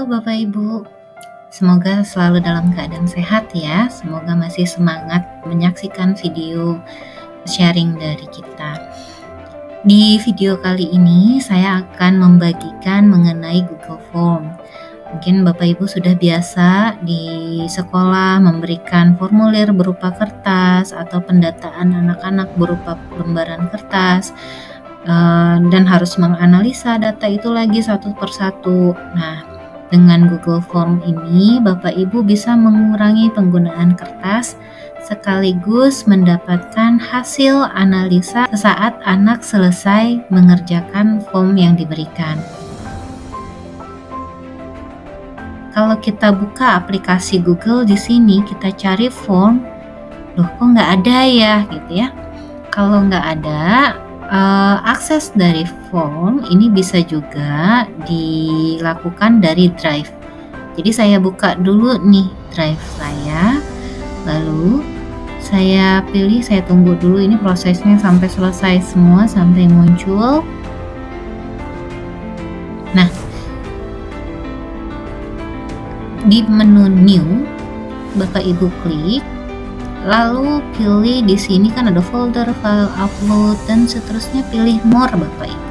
Bapak Ibu, semoga selalu dalam keadaan sehat ya. Semoga masih semangat menyaksikan video sharing dari kita. Di video kali ini saya akan membagikan mengenai Google Form. Mungkin Bapak Ibu sudah biasa di sekolah memberikan formulir berupa kertas atau pendataan anak-anak berupa lembaran kertas, dan harus menganalisa data itu lagi satu persatu. Nah, dengan Google Form ini Bapak Ibu bisa mengurangi penggunaan kertas sekaligus mendapatkan hasil analisa sesaat anak selesai mengerjakan form yang diberikan. Kalau kita buka aplikasi Google di sini, kita cari form, loh kok nggak ada ya gitu ya. Kalau nggak ada, akses dari form ini bisa juga dilakukan dari Drive. Jadi saya buka dulu nih Drive saya, lalu saya pilih, saya tunggu dulu ini prosesnya sampai selesai semua, sampai muncul. Nah, di menu New, Bapak Ibu klik, lalu pilih di sini kan ada folder, file, upload, dan seterusnya, pilih More Bapak Ibu.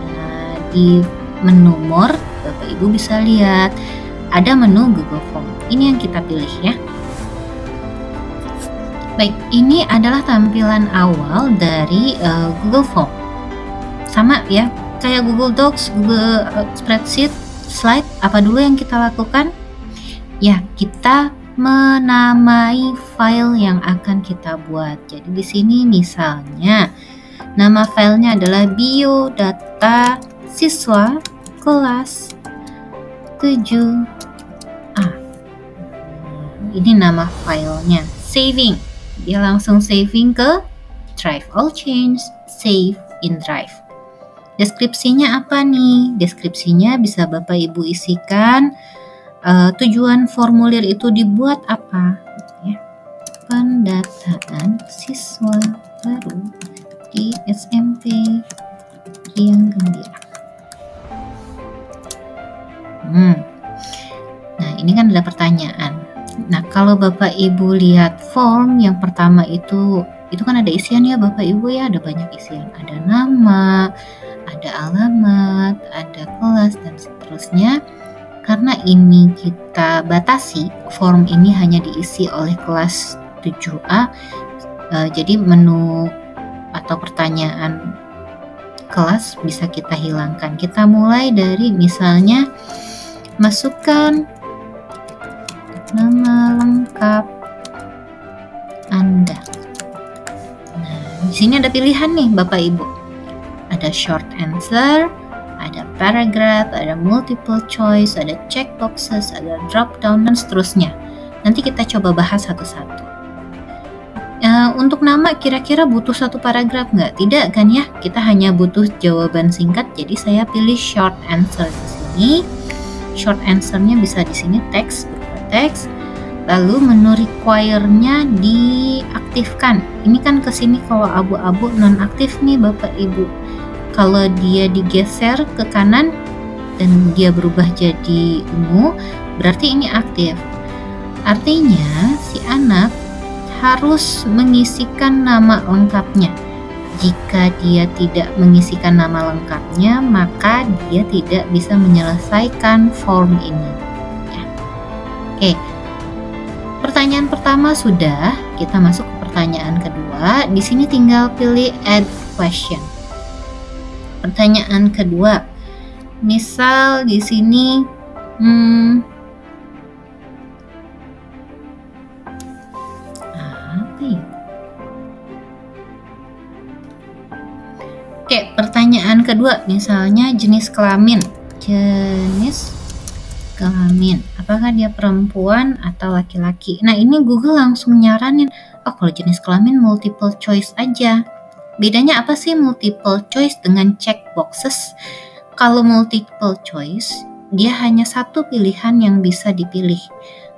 Nah, di menu More Bapak Ibu bisa lihat ada menu Google Form. Ini yang kita pilih ya. Baik, ini adalah tampilan awal dari Google Form. Sama ya, kayak Google Docs, Google Spreadsheet, Slide. Apa dulu yang kita lakukan? Ya, kita menamai file yang akan kita buat. Jadi di sini misalnya nama filenya adalah biodata siswa kelas 7A. Ini nama filenya. Saving. Dia langsung saving ke Drive. All change, save in Drive. Deskripsinya apa nih? Deskripsinya bisa Bapak Ibu isikan. Tujuan formulir itu dibuat apa ya? Pendataan siswa baru di SMP Riang Gembira. Nah, ini kan ada pertanyaan. Nah, kalau Bapak Ibu lihat form yang pertama itu kan ada isian ya Bapak Ibu ya, ada banyak isian. Ada nama, ada alamat, ada kelas, dan seterusnya. Karena ini kita batasi, form ini hanya diisi oleh kelas 7A, jadi menu atau pertanyaan kelas bisa kita hilangkan. Kita mulai dari misalnya masukkan nama lengkap Anda. Nah, di sini ada pilihan nih Bapak Ibu. Ada short answer, ada paragraph, ada multiple choice, ada checkboxes, ada drop down, dan seterusnya. Nanti kita coba bahas satu-satu. Untuk nama kira-kira butuh satu paragraf nggak? Tidak kan ya? Kita hanya butuh jawaban singkat, jadi saya pilih short answer di sini. Short answer-nya bisa di sini teks, berupa teks. Lalu menu require-nya diaktifkan. Ini kan ke sini kalau abu-abu non-aktif nih Bapak Ibu. Kalau dia digeser ke kanan dan dia berubah jadi ungu, berarti ini aktif. Artinya si anak harus mengisikan nama lengkapnya. Jika dia tidak mengisikan nama lengkapnya, maka dia tidak bisa menyelesaikan form ini. Ya. Oke. Pertanyaan pertama sudah, kita masuk ke pertanyaan kedua. Di sini tinggal pilih add question. Pertanyaan kedua, misal di sini apa ya? Oke, pertanyaan kedua, misalnya jenis kelamin. Apakah dia perempuan atau laki-laki? Nah, ini Google langsung nyaranin, kalau jenis kelamin multiple choice aja. Bedanya apa sih multiple choice dengan checkboxes? Kalau multiple choice, dia hanya satu pilihan yang bisa dipilih.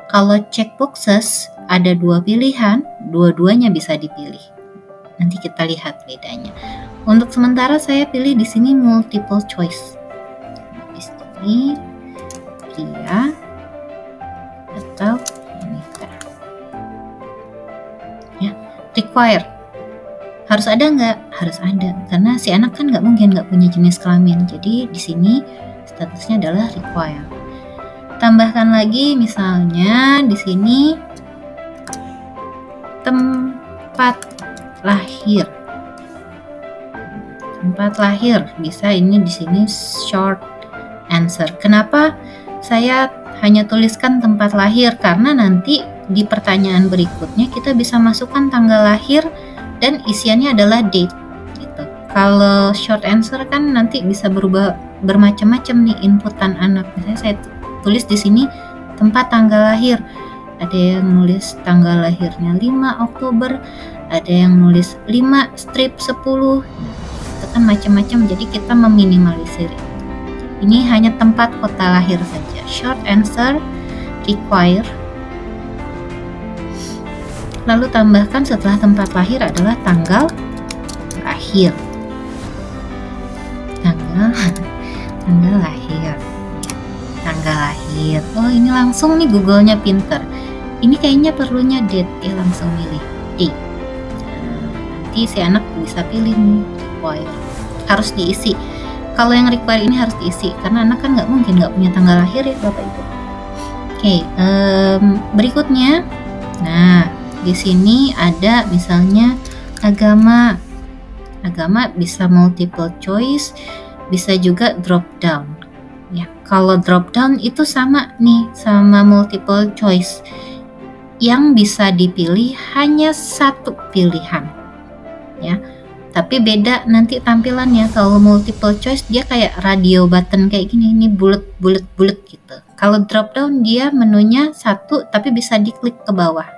Kalau checkboxes, ada dua pilihan, dua-duanya bisa dipilih. Nanti kita lihat bedanya. Untuk sementara saya pilih di sini multiple choice. Di sini Nokia atau Monica. Ya, require. Harus ada nggak? Harus ada, karena si anak kan nggak mungkin nggak punya jenis kelamin. Jadi di sini statusnya adalah require. Tambahkan lagi misalnya di sini tempat lahir. Tempat lahir bisa ini di sini short answer. Kenapa saya hanya tuliskan tempat lahir? Karena nanti di pertanyaan berikutnya kita bisa masukkan tanggal lahir dan isiannya adalah date gitu. Kalau short answer kan nanti bisa berubah bermacam-macam nih inputan anak. Misalnya saya tulis di sini tempat tanggal lahir. Ada yang nulis tanggal lahirnya 5 Oktober, ada yang nulis 5 strip 10. Itu kan macam-macam, jadi kita meminimalisir. Ini hanya tempat kota lahir saja. Short answer require. Lalu tambahkan setelah tempat lahir adalah tanggal lahir. Tanggal lahir. Tanggal lahir. Oh, ini langsung nih Google-nya pinter. Ini kayaknya perlunya date, ya langsung milih date. Nanti si anak bisa pilih nih require. Harus diisi. Kalau yang require ini harus diisi karena anak kan nggak mungkin nggak punya tanggal lahir ya Bapak Ibu. Oke, berikutnya. Nah, di sini ada misalnya agama. Agama bisa multiple choice, bisa juga drop down. Ya, kalau drop down itu sama nih sama multiple choice. Yang bisa dipilih hanya satu pilihan. Ya. Tapi beda nanti tampilannya. Kalau multiple choice dia kayak radio button kayak gini, ini bulet gitu. Kalau drop down dia menunya satu tapi bisa diklik ke bawah.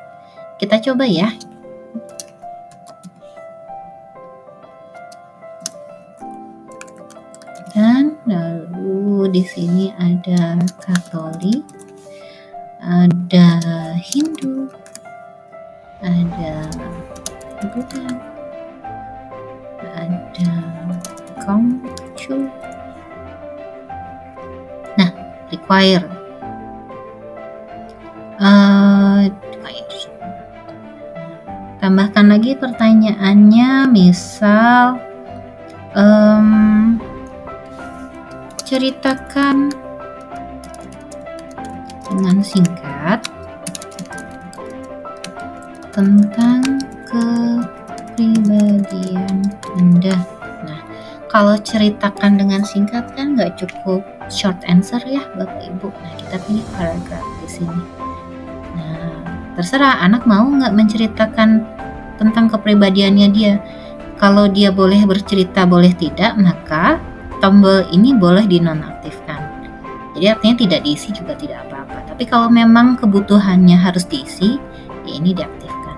Kita coba ya. Dan lalu di sini ada Katolik, ada Hindu, ada Buddha, ada Konghucu. Nah, require. Tambahkan lagi pertanyaannya, misal ceritakan dengan singkat tentang kepribadian Anda. Nah, kalau ceritakan dengan singkat kan nggak cukup short answer ya Bapak Ibu. Nah, kita pilih paragraph di sini. Nah, terserah anak mau nggak menceritakan tentang kepribadiannya dia. Kalau dia boleh bercerita, boleh tidak, maka tombol ini boleh dinonaktifkan. Jadi artinya tidak diisi juga tidak apa-apa. Tapi kalau memang kebutuhannya harus diisi, ya ini diaktifkan.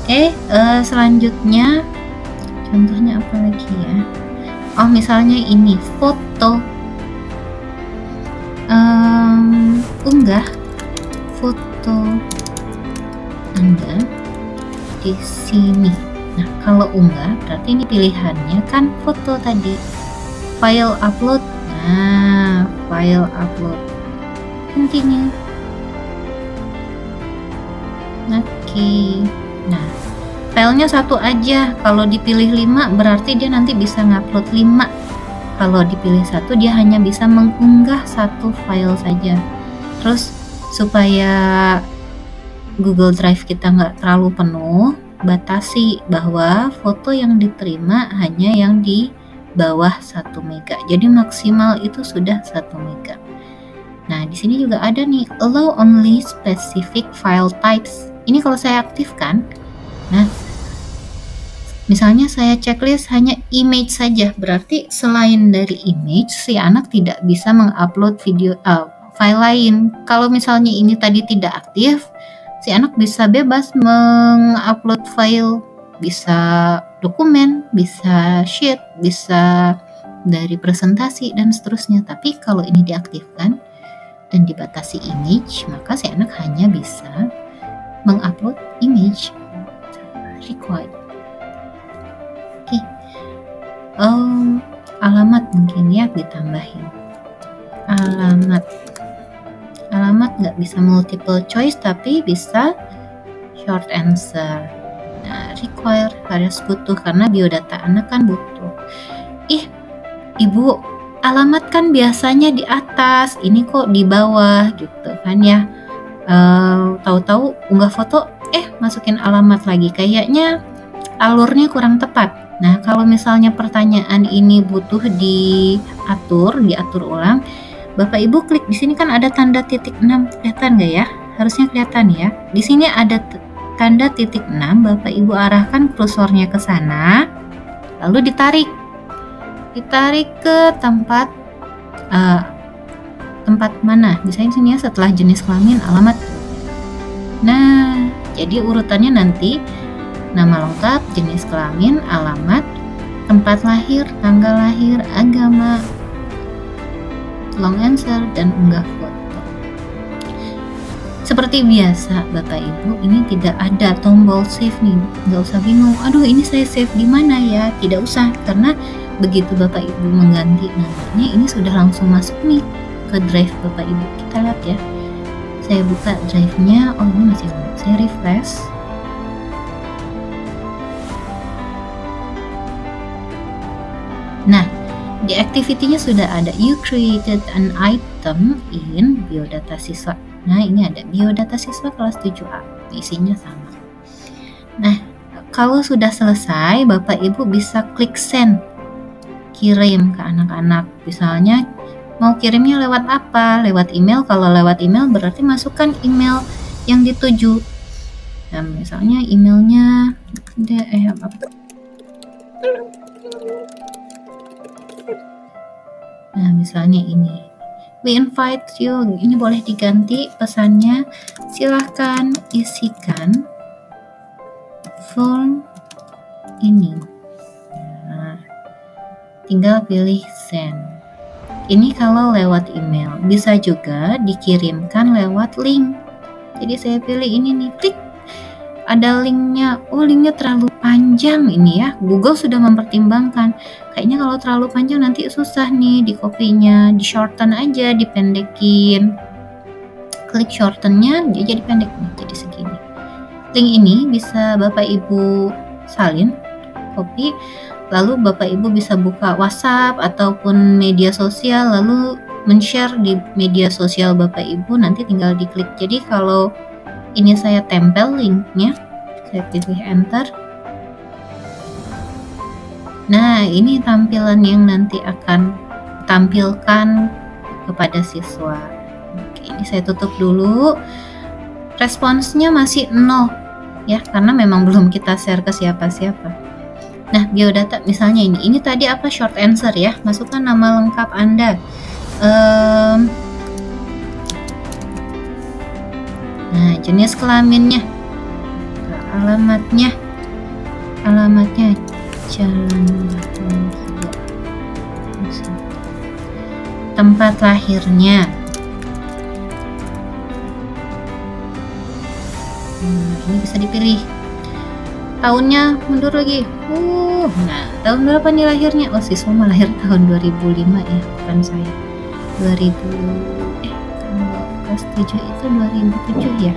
Oke, selanjutnya contohnya apa lagi ya? Oh, misalnya ini foto. Unggah foto Anda di sini. Nah, kalau unggah berarti ini pilihannya kan foto tadi. File upload. Nah, file upload. Continue. Oke. Nah, filenya satu aja. Kalau dipilih 5 berarti dia nanti bisa ngupload 5. Kalau dipilih satu dia hanya bisa mengunggah satu file saja. Terus supaya Google Drive kita nggak terlalu penuh, batasi bahwa foto yang diterima hanya yang di bawah 1 mega. Jadi maksimal itu sudah 1 mega. Nah, di sini juga ada nih allow only specific file types. Ini kalau saya aktifkan, nah misalnya saya checklist hanya image saja, berarti selain dari image si anak tidak bisa mengupload video file lain. Kalau misalnya ini tadi tidak aktif, si anak bisa bebas mengupload file, bisa dokumen, bisa sheet, bisa dari presentasi dan seterusnya. Tapi kalau ini diaktifkan dan dibatasi image, maka si anak hanya bisa mengupload image required. Oke. Alamat mungkin ya ditambahin. alamat. Alamat nggak bisa multiple choice tapi bisa short answer. Nah, require harus butuh karena biodata anak kan butuh. Ih, Ibu, alamat kan biasanya di atas, ini kok di bawah gitu kan ya. Tahu-tahu unggah foto, masukin alamat lagi. Kayaknya alurnya kurang tepat. Nah, kalau misalnya pertanyaan ini butuh diatur ulang, Bapak Ibu klik di sini kan ada tanda titik 6, kelihatan nggak ya? Harusnya kelihatan ya. Di sini ada tanda titik 6, Bapak Ibu arahkan kursornya ke sana, lalu ditarik ke tempat mana? Misalnya sini ya, setelah jenis kelamin, alamat. Nah, jadi urutannya nanti nama lengkap, jenis kelamin, alamat, tempat lahir, tanggal lahir, agama, long answer, dan unggah foto. Seperti biasa Bapak Ibu, ini tidak ada tombol save nih, nggak usah bingung, aduh ini saya save di mana ya, tidak usah, karena begitu Bapak Ibu mengganti namanya, ini sudah langsung masuk nih ke drive Bapak Ibu. Kita lihat ya, saya buka drive-nya, oh ini masih lama, saya refresh. Nah, di activity-nya sudah ada you created an item in biodata siswa. Nah, ini ada biodata siswa kelas 7A. Isinya sama. Nah, kalau sudah selesai, Bapak Ibu bisa klik send. Kirim ke anak-anak. Misalnya mau kirimnya lewat apa? Lewat email. Kalau lewat email berarti masukkan email yang dituju. Nah, misalnya emailnya Nah, misalnya ini, we invite you, ini boleh diganti pesannya, silahkan isikan form ini. Nah, tinggal pilih send. Ini kalau lewat email, bisa juga dikirimkan lewat link. Jadi saya pilih ini nih, klik. Ada linknya, linknya terlalu panjang ini ya, Google sudah mempertimbangkan, kayaknya kalau terlalu panjang nanti susah nih di copy-nya, di shorten aja, dipendekin, klik shortennya, dia jadi pendek nih, jadi segini. Link ini bisa Bapak Ibu salin, copy, lalu Bapak Ibu bisa buka WhatsApp ataupun media sosial, lalu men-share di media sosial Bapak Ibu, nanti tinggal diklik. Jadi kalau ini saya tempel linknya, saya pilih enter. Nah, ini tampilan yang nanti akan tampilkan kepada siswa. Oke, ini saya tutup dulu. Responsnya masih 0 ya, karena memang belum kita share ke siapa-siapa. Nah, biodata misalnya ini tadi apa, short answer ya, masukkan nama lengkap Anda. Nah, jenis kelaminnya, alamatnya Jalan tempat lahirnya. Nah, ini bisa dipilih. Tahunnya mundur lagi. Nah, tahun berapa nih lahirnya? Siswa mah lahir tahun 2005 ya, bukan saya. 2000 kelas 7 itu 2007 ya.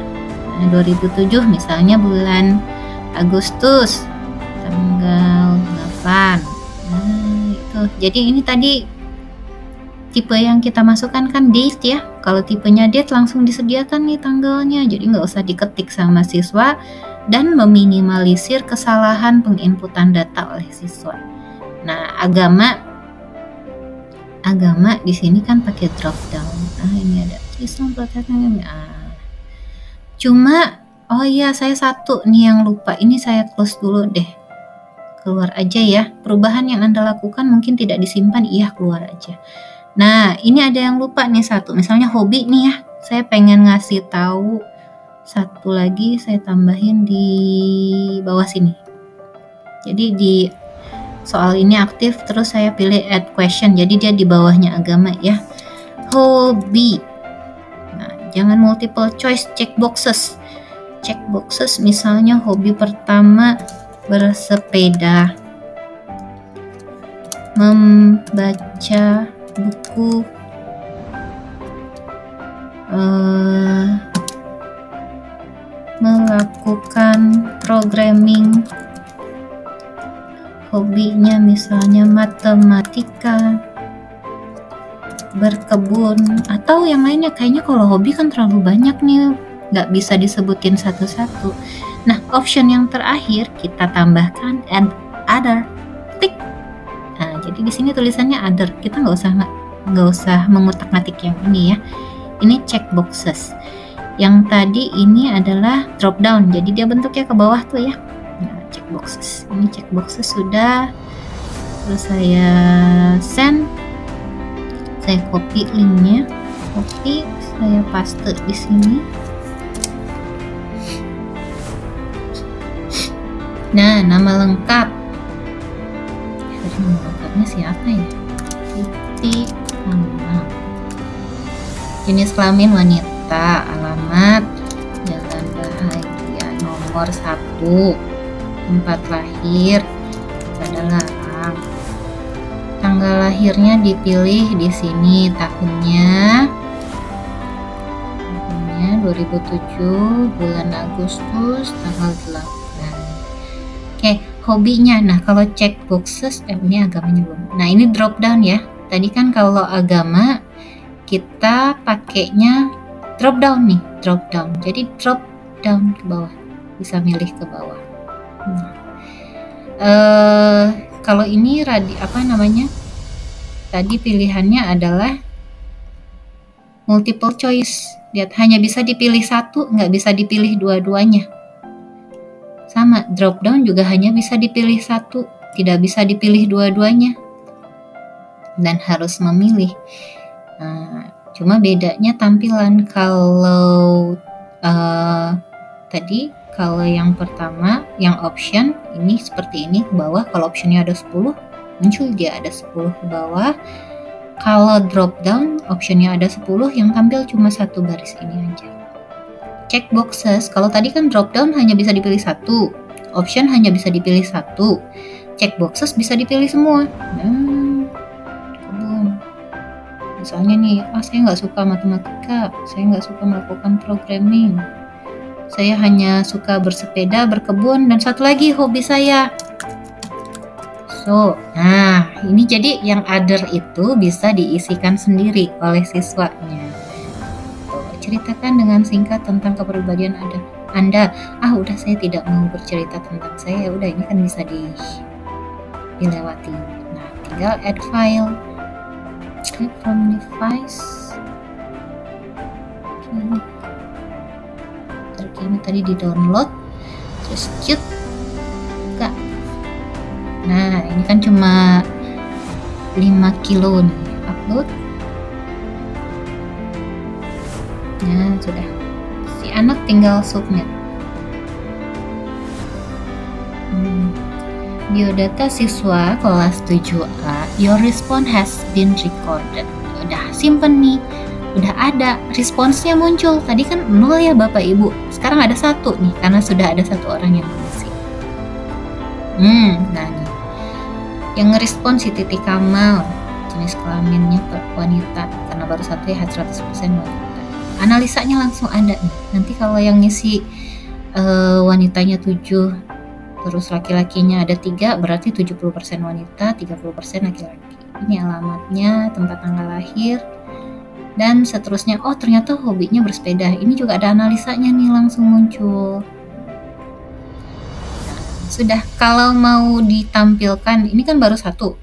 Nah, 2007 misalnya bulan Agustus tanggal 8. Nah, itu. Jadi ini tadi tipe yang kita masukkan kan date ya. Kalau tipenya date langsung disediakan nih tanggalnya. Jadi nggak usah diketik sama siswa dan meminimalisir kesalahan penginputan data oleh siswa. Nah, agama di sini kan pakai drop down. Ini ada Islam Protestan. Cuma saya satu nih yang lupa. Ini saya close dulu deh. Keluar aja ya. Perubahan yang Anda lakukan mungkin tidak disimpan, keluar aja. Nah, ini ada yang lupa nih satu. Misalnya hobi nih ya. Saya pengen ngasih tahu satu lagi, saya tambahin di bawah sini. Jadi di soal ini aktif, terus saya pilih add question. Jadi dia di bawahnya agama ya. Hobi. Nah, jangan multiple choice, check boxes. Check boxes misalnya hobi pertama bersepeda, membaca buku melakukan programming, hobinya misalnya matematika, berkebun, atau yang lainnya. Kayaknya kalau hobi kan terlalu banyak nih, nggak bisa disebutin satu-satu. Nah, option yang terakhir kita tambahkan and other, klik. Nah, jadi di sini tulisannya other, kita nggak usah mengutak-ngatik yang ini ya. Ini check boxes. Yang tadi ini adalah drop down, jadi dia bentuknya ke bawah tuh ya. Nah, check boxes. Ini check boxes sudah. Terus saya send. Saya copy linknya, saya paste di sini. Nah, nama lengkap. Nama lengkapnya siapa ya? Siti Amal. Jenis kelamin wanita, alamat Jalan Bahagia nomor 1, tempat lahir Padalarang. Tanggal lahirnya dipilih di sini, tahunnya 2007, bulan Agustus, tanggal 8. Oke, hobinya. Nah, kalau check boxes, ini agamanya belum. Nah, ini drop down ya. Tadi kan kalau agama kita pakainya drop down nih, drop down. Jadi drop down ke bawah, bisa milih ke bawah. Kalau ini tadi pilihannya adalah multiple choice. Lihat, hanya bisa dipilih satu, nggak bisa dipilih dua-duanya. Sama, drop down juga hanya bisa dipilih satu, tidak bisa dipilih dua-duanya. Dan harus memilih. Cuma bedanya tampilan. Kalau tadi, kalau yang pertama, yang option, ini seperti ini ke bawah. Kalau optionnya ada 10, muncul dia ada 10 ke bawah. Kalau drop down, optionnya ada 10, yang tampil cuma satu baris ini aja. Check boxes, kalau tadi kan drop down hanya bisa dipilih satu, option hanya bisa dipilih satu, check boxes bisa dipilih semua. Kebun. Misalnya nih, saya nggak suka matematika, saya nggak suka melakukan programming, saya hanya suka bersepeda, berkebun, dan satu lagi hobi saya. Nah, ini jadi yang other itu bisa diisikan sendiri oleh siswanya. Ceritakan dengan singkat tentang kepribadian Anda. Udah, saya tidak mau bercerita tentang saya. Udah, ini kan bisa dilewati. Nah, tinggal add file. Click from device. Terkini tadi di download, terus cute. Nah, ini kan cuma 5 kilo nih, upload. Nah, sudah. Si anak tinggal submit. Biodata siswa kelas 7A, your response has been recorded. Udah simpen nih, udah ada, responsnya muncul. Tadi kan 0 ya Bapak Ibu, sekarang ada 1 nih, karena sudah ada 1 orang yang mengisi. Nah nih, yang ngerespon si Titi Kamal, jenis kelaminnya wanita, karena baru 1 ya, 100% wanita. Analisanya langsung ada nih. Nanti kalau yang ngisi wanitanya 7, terus laki-lakinya ada 3, berarti 70% wanita, 30% laki-laki. Ini alamatnya, tempat tanggal lahir, dan seterusnya. Ternyata hobinya bersepeda. Ini juga ada analisanya nih, langsung muncul. Sudah, kalau mau ditampilkan, ini kan baru 1.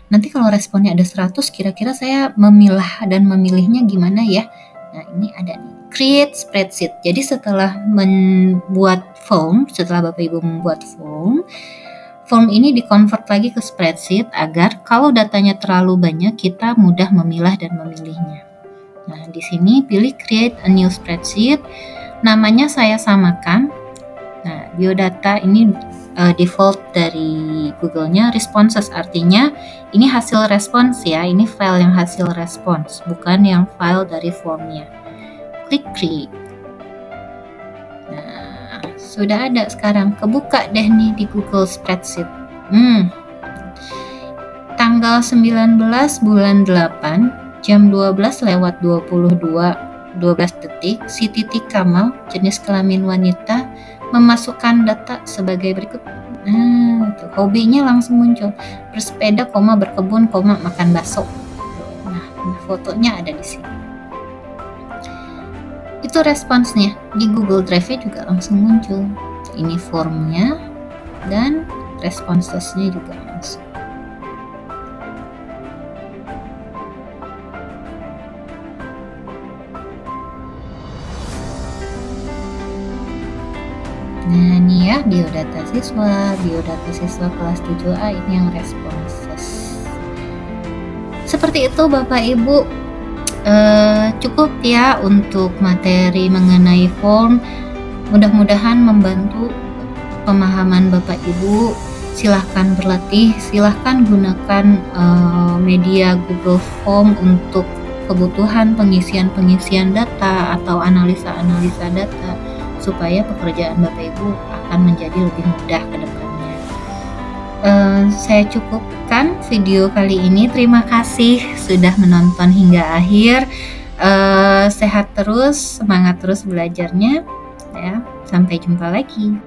Nanti kalau responnya ada 100, kira-kira saya memilah dan memilihnya gimana ya? Nah, ini ada nih, create spreadsheet. Jadi setelah membuat form, setelah Bapak Ibu membuat form ini di-convert lagi ke spreadsheet agar kalau datanya terlalu banyak, kita mudah memilah dan memilihnya. Nah, di sini pilih create a new spreadsheet. Namanya saya samakan. Nah, biodata ini default dari Google-nya responses, artinya ini hasil respons ya, ini file yang hasil respons, bukan yang file dari formnya. Klik create. Nah, sudah ada sekarang, kebuka deh nih di Google Spreadsheet. Tanggal 19 bulan 8 jam 12:22 12 detik, si Titi Kamal, jenis kelamin wanita, memasukkan data sebagai berikut. Nah, itu hobinya langsung muncul. Bersepeda, berkebun, makan bakso. Nah, fotonya ada di sini. Itu responsnya. Di Google Drive-nya juga langsung muncul. Ini formnya dan responsesnya juga langsung. Nah, ini ya biodata siswa kelas 7A ini yang responses. Seperti itu Bapak Ibu, cukup ya untuk materi mengenai form. Mudah-mudahan membantu pemahaman Bapak Ibu. Silahkan berlatih, silahkan gunakan media Google Form untuk kebutuhan pengisian data atau analisa data, supaya pekerjaan Bapak Ibu akan menjadi lebih mudah ke depannya. Saya cukupkan video kali ini. Terima kasih sudah menonton hingga akhir. Sehat terus, semangat terus belajarnya ya. Sampai jumpa lagi.